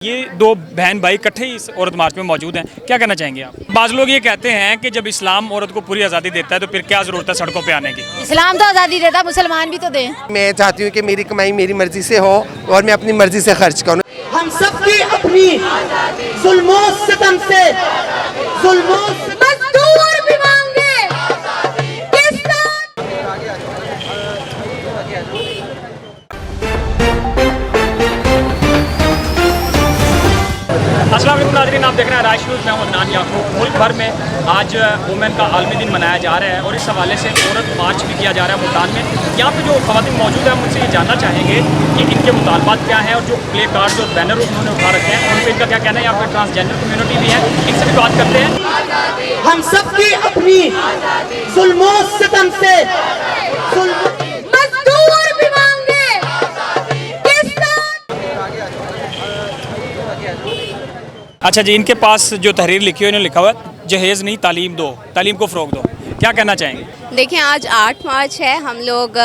ये दो बहन भाई इकट्ठे ही इस औरत मार्च में मौजूद हैं, क्या कहना चाहेंगे आप? बाज़ लोग ये कहते हैं कि जब इस्लाम औरत को पूरी आज़ादी देता है तो फिर क्या ज़रूरत है सड़कों पे आने की? इस्लाम तो आज़ादी देता, मुसलमान भी तो दें। मैं चाहती हूँ कि मेरी कमाई मेरी मर्जी से हो और मैं अपनी मर्जी से खर्च करूँ। हम सबकी अपनी जुल्मों सितम से मजदूर भी मांगे अस्सलाम वालेकुम नाज़रीन, आप देख रहे हैं राइश न्यूज़। मैं हूं अदनान याकूब। मुल्क भर में आज वुमेन का आलमी दिन मनाया जा रहा है और इस हवाले से औरत मार्च भी किया जा रहा है मुल्तान में। यहाँ पे जो ख़वातीन मौजूद हैं हम उनसे ये जानना चाहेंगे कि इनके मुतालबात क्या हैं और जो प्ले कार्ड और बैनर उन्होंने उठा रखे हैं उन पर इनका क्या कहना है। यहाँ पर ट्रांसजेंडर कम्यूनिटी भी है, इनसे भी बात करते हैं। हम सबकी अपनी जुल्मों सितम से मजदूर भी मांगे अच्छा जी, इनके पास जो तहरीर लिखी है इन्होंने लिखा हुआ है जहेज़ नहीं तालीम दो, तालीम को फ़रोग दो, क्या कहना चाहेंगे? देखिए, आज 8 मार्च है। हम लोग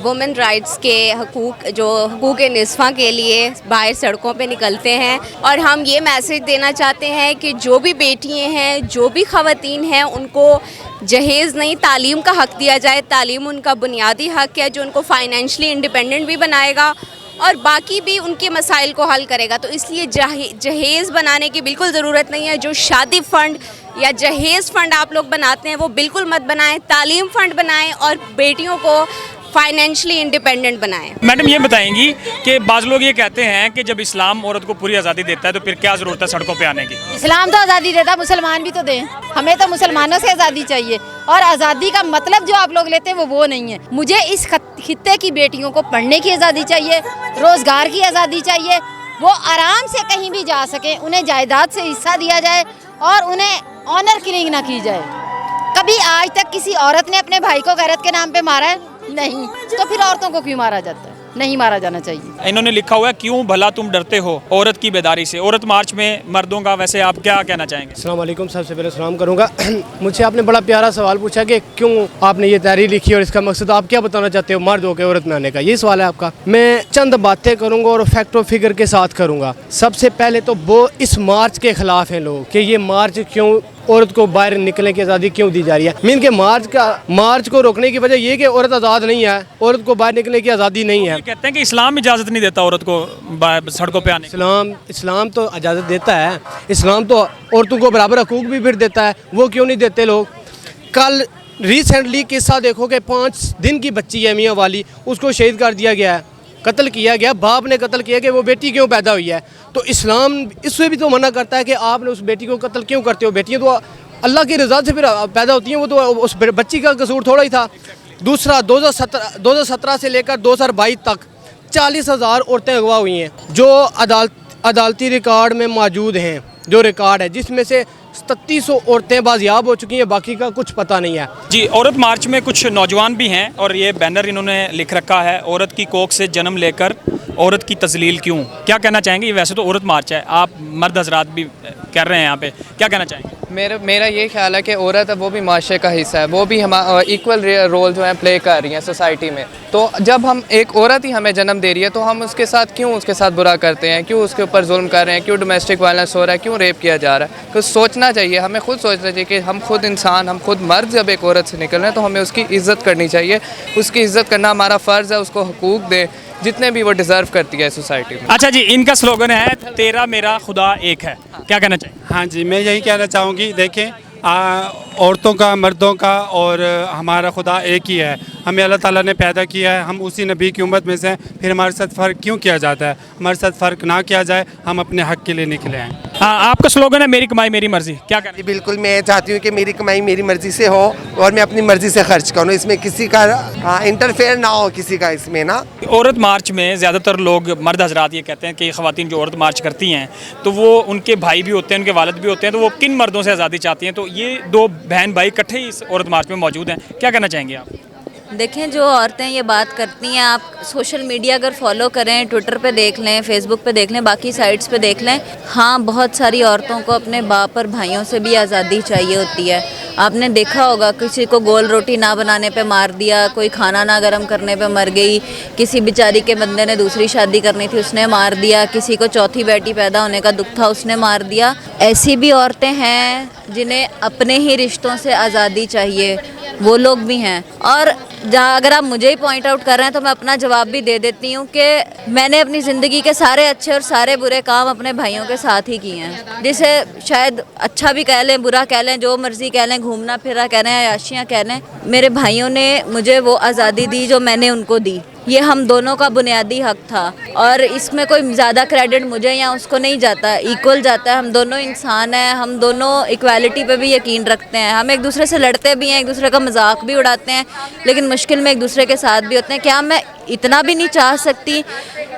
वुमेन राइट्स के हकूक़ निस्फ़ा के लिए बाहर सड़कों पे निकलते हैं और हम ये मैसेज देना चाहते हैं कि जो भी बेटियां हैं, जो भी ख़वातीन हैं, उनको जहेज़ नहीं तालीम का हक़ दिया जाए। तालीम उनका बुनियादी हक़ है जो उनको फ़ाइनेंशली इंडिपेंडेंट भी बनाएगा और बाकी भी उनके मसाइल को हल करेगा। तो इसलिए जहेज़ बनाने की बिल्कुल ज़रूरत नहीं है। जो शादी फ़ंड या जहेज़ फ़ंड आप लोग बनाते हैं वो बिल्कुल मत बनाएं। तालीम फ़ंड बनाएं और बेटियों को फाइनेंशली इंडिपेंडेंट बनाएं। मैडम ये बताएंगी कि बाज़ लोग ये कहते हैं कि जब इस्लाम औरत को पूरी आज़ादी देता है तो फिर क्या ज़रूरत है सड़कों पे आने की? इस्लाम तो आज़ादी देता, मुसलमान भी तो दें। हमें तो मुसलमानों से आज़ादी चाहिए और आज़ादी का मतलब जो आप लोग लेते हैं वो नहीं है। मुझे इस खित्ते की बेटियों को पढ़ने की आज़ादी चाहिए, रोज़गार की आज़ादी चाहिए, वो आराम से कहीं भी जा सकें, उन्हें जायदाद से हिस्सा दिया जाए और उन्हें ऑनर किलिंग ना की जाए। कभी आज तक किसी औरत ने अपने भाई को गैरत के नाम पे मारा है? नहीं। तो फिर औरतों को क्यों मारा जाता है? नहीं मारा जाना चाहिए। इन्होंने लिखा हुआ है क्यों भला तुम डरते हो औरत की बेदारी से। औरत मार्च में मर्दों का वैसे आप क्या कहना चाहेंगे? अस्सलाम वालेकुम, सबसे पहले सलाम करूंगा। मुझसे आपने बड़ा प्यारा सवाल पूछा कि क्यों आपने ये तहरीर लिखी और इसका मकसद आप क्या बताना चाहते हो मर्द होकर औरत में आने का, ये सवाल है आपका। मैं चंद बातें करूंगा और फैक्ट और फिगर के साथ करूंगा। सबसे पहले तो वो इस मार्च के खिलाफ हैं लोग कि ये मार्च क्यों औरत को बाहर निकलने की आज़ादी क्यों दी जा रही है। मीन के मार्च को रोकने की वजह ये कि औरत आज़ाद नहीं है, औरत को बाहर निकलने की आज़ादी नहीं है। कहते हैं कि इस्लाम इजाज़त नहीं देता औरत को सड़कों पे आने की। इस्लाम तो इजाज़त देता है, इस्लाम तो औरतों को बराबर हकूक़ भी फिर देता है। वो क्यों नहीं देते लोग? कल रिसेंटली किस्सा देखो कि 5 दिन की बच्ची है मियाँ वाली, उसको शहीद कर दिया गया है, कत्ल किया गया। बाप ने कत्ल किया कि वो बेटी क्यों पैदा हुई है। तो इस्लाम इससे भी तो मना करता है कि आपने उस बेटी को कत्ल क्यों करते हो। बेटियाँ तो अल्लाह की रज़ा से फिर पैदा होती हैं, वो तो उस बच्ची का कसूर थोड़ा ही था। दूसरा 2017 से लेकर 2022 तक 40,000 औरतें अगवा हुई हैं जो अदालती रिकॉर्ड में मौजूद हैं, जो रिकॉर्ड है जिसमें से 3700 औरतें बाजियाब हो चुकी हैं, बाकी का कुछ पता नहीं है जी। औरत मार्च में कुछ नौजवान भी हैं और ये बैनर इन्होंने लिख रखा है औरत की कोख से जन्म लेकर औरत की तजलील क्यों। क्या कहना चाहेंगे? वैसे तो औरत मार्च है, आप मर्द हजरात भी कर रहे हैं यहाँ पे, क्या कहना चाहेंगे? मेरा ये ख्याल है कि औरत है वो भी माशरे का हिस्सा है, वो भी हम इक्वल रोल जो है प्ले कर रही हैं सोसाइटी में। तो जब हम एक औरत ही हमें जन्म दे रही है तो हम उसके साथ बुरा करते हैं, क्यों उसके ऊपर जुल्म कर रहे हैं, क्यों डोमेस्टिक वायलेंस हो रहा है, क्यों रेप किया जा रहा है। तो सोचना चाहिए, हमें खुद सोचना चाहिए कि हम खुद इंसान, हम खुद मर्द जब एक औरत से निकल रहे हैं तो हमें उसकी इज़्ज़त करनी चाहिए। उसकी इज़्ज़त करना हमारा फ़र्ज़ है, उसको हकूक़ दें जितने भी वो डिज़र्व करती है सोसाइटी में। अच्छा जी, इनका स्लोगन है तेरा मेरा खुदा एक है, क्या कहना चाहिए? हाँ जी, मैं यही कहना चाहूँगी। देखें, औरतों का, मर्दों का और हमारा खुदा एक ही है। हमें अल्लाह ताला ने पैदा किया है, हम उसी नबी की उम्मत में से हैं, फिर हमारे साथ फ़र्क क्यों किया जाता है? हमारे साथ फ़र्क ना किया जाए, हम अपने हक़ के लिए निकले हैं। हाँ, आपका स्लोगन है मेरी कमाई मेरी मर्जी, क्या कहना? जी बिल्कुल, मैं चाहती हूँ कि मेरी कमाई मेरी मर्जी से हो और मैं अपनी मर्जी से खर्च करूँ, इसमें किसी का इंटरफेयर ना हो किसी का इसमें ना। औरत मार्च में ज़्यादातर लोग मर्द हजरात ये कहते हैं कि ख़वातीन जो औरत मार्च करती हैं तो वो उनके भाई भी होते हैं, उनके वालिद भी होते हैं, तो वो किन मर्दों से आज़ादी चाहती हैं? तो ये दो बहन भाई इकट्ठे ही इस औरत मार्च में मौजूद हैं, क्या कहना चाहेंगे आप? देखें, जो औरतें ये बात करती हैं, आप सोशल मीडिया अगर फॉलो करें, ट्विटर पे देख लें, फेसबुक पे देख लें, बाकी साइट्स पे देख लें, हाँ बहुत सारी औरतों को अपने बाप और भाइयों से भी आज़ादी चाहिए होती है। आपने देखा होगा किसी को गोल रोटी ना बनाने पे मार दिया, कोई खाना ना गर्म करने पे मर गई, किसी बेचारी के बंदे ने दूसरी शादी करनी थी उसने मार दिया, किसी को चौथी बेटी पैदा होने का दुख था उसने मार दिया। ऐसी भी औरतें हैं जिन्हें अपने ही रिश्तों से आज़ादी चाहिए, वो लोग भी हैं। और जहाँ अगर आप मुझे ही पॉइंट आउट कर रहे हैं तो मैं अपना जवाब भी दे देती हूँ कि मैंने अपनी ज़िंदगी के सारे अच्छे और सारे बुरे काम अपने भाइयों के साथ ही किए हैं, जिसे शायद अच्छा भी कह लें, बुरा कह लें, जो मर्ज़ी कह लें, घूमना फिरा कह लें, अयाशियाँ कह लें, मेरे भाइयों ने मुझे वो आज़ादी दी जो मैंने उनको दी। ये हम दोनों का बुनियादी हक था और इसमें कोई ज़्यादा क्रेडिट मुझे या उसको नहीं जाता, इक्वल जाता है। हम दोनों इंसान हैं, हम दोनों इक्वालिटी पे भी यकीन रखते हैं, हम एक दूसरे से लड़ते भी हैं, एक दूसरे का मजाक भी उड़ाते हैं, लेकिन मुश्किल में एक दूसरे के साथ भी होते हैं। क्या मैं इतना भी नहीं चाह सकती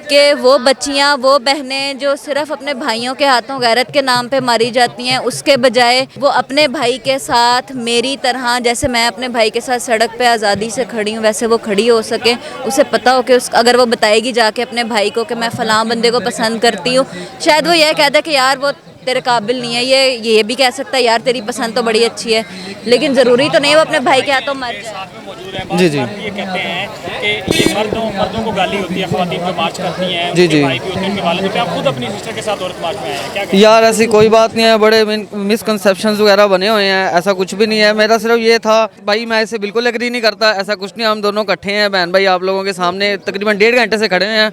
कि वो बच्चियां, वो बहनें जो सिर्फ अपने भाइयों के हाथों गैरत के नाम पे मारी जाती हैं, उसके बजाय वो अपने भाई के साथ मेरी तरह, जैसे मैं अपने भाई के साथ सड़क पे आज़ादी से खड़ी हूँ, वैसे वो खड़ी हो सके, उसे पता हो कि अगर वो बताएगी जाके अपने भाई को कि मैं फ़लाँ बंदे को पसंद करती हूँ, शायद वो ये कह दे कि यार वो तेरे काबिल नहीं है, ये भी कह सकता है यार तेरी पसंद तो बड़ी अच्छी है, लेकिन ज़रूरी तो नहीं वो अपने भाई के हाथों मर जाए। जी जी, ये कहते हैं कि ये मर्दों को गाली होती है, ख़वातीन जो मार्च करती हैं, जी जी, भाई भी होते हैं उनके वाले, तो आप खुद अपनी सिस्टर के साथ औरत मार्च में आए हैं, क्या कहते हैं? यार ऐसी कोई बात नहीं है, बड़े मिसकंसेप्शंस वगैरह बने हुए हैं, ऐसा कुछ भी नहीं है। मेरा सिर्फ ये था भाई, मैं इसे बिल्कुल एग्री नहीं करता, ऐसा कुछ नहीं, हम दोनों इकट्ठे हैं बहन भाई, आप लोगों के सामने तकरीबन 1.5 घंटे से खड़े हैं।